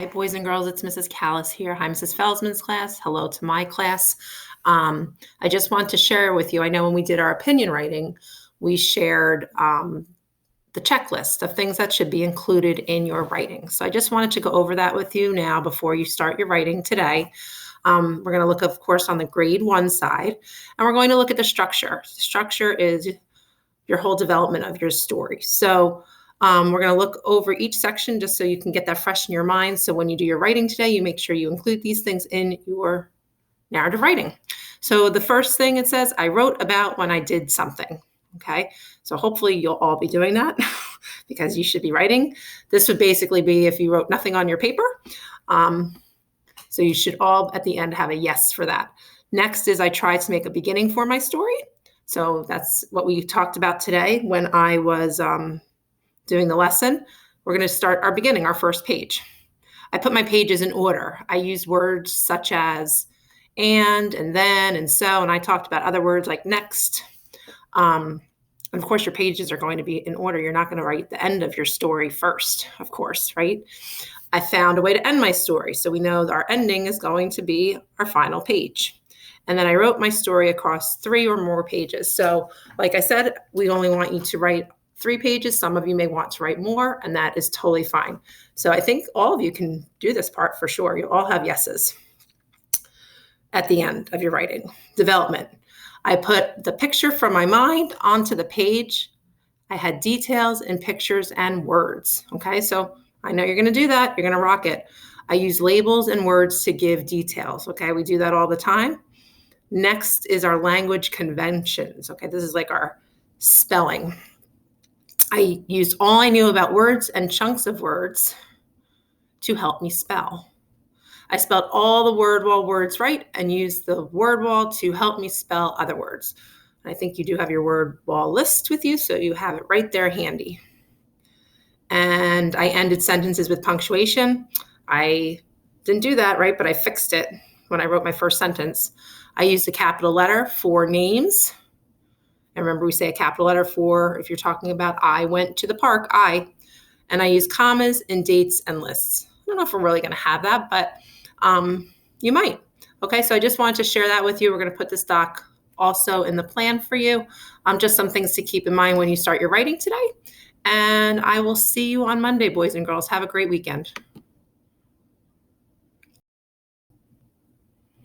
Hi, boys and girls, it's Mrs. Callis here. Hi, Mrs. Felsman's class. Hello to my class. I just want to share with you, I know when we did our opinion writing, we shared the checklist of things that should be included in your writing. So I just wanted to go over that with you now before you start your writing today. We're going to look, of course, on the grade 1 side, and we're going to look at the structure. The structure is your whole development of your story. So we're going to look over each section just so you can get that fresh in your mind. So when you do your writing today, you make sure you include these things in your narrative writing. So the first thing it says, I wrote about when I did something. Okay, so hopefully you'll all be doing that because you should be writing. This would basically be if you wrote nothing on your paper. So you should all at the end have a yes for that. Next is I tried to make a beginning for my story. So that's what we talked about today when I was doing the lesson. We're going to start our beginning, our first page. I put my pages in order. I use words such as and then, and so, and I talked about other words like next. And of course, your pages are going to be in order. You're not going to write the end of your story first, of course, right? I found a way to end my story. So we know our ending is going to be our final page. And then I wrote my story across 3 or more pages. So like I said, we only want you to write 3 pages. Some of you may want to write more, and that is totally fine. So I think all of you can do this part for sure. You all have yeses at the end of your writing. Development. I put the picture from my mind onto the page. I had details and pictures and words. Okay, so I know you're going to do that. You're going to rock it. I use labels and words to give details. Okay, we do that all the time. Next is our language conventions. Okay, this is like our spelling. I used all I knew about words and chunks of words to help me spell. I spelled all the word wall words right and used the word wall to help me spell other words. I think you do have your word wall list with you, so you have it right there handy. And I ended sentences with punctuation. I didn't do that, right? But I fixed it when I wrote my first sentence. I used a capital letter for names. And remember, we say a capital letter for, if you're talking about I went to the park, I. And I use commas in dates and lists. I don't know if we're really going to have that, but you might. Okay, so I just wanted to share that with you. We're going to put this doc also in the plan for you. Just some things to keep in mind when you start your writing today. And I will see you on Monday, boys and girls. Have a great weekend.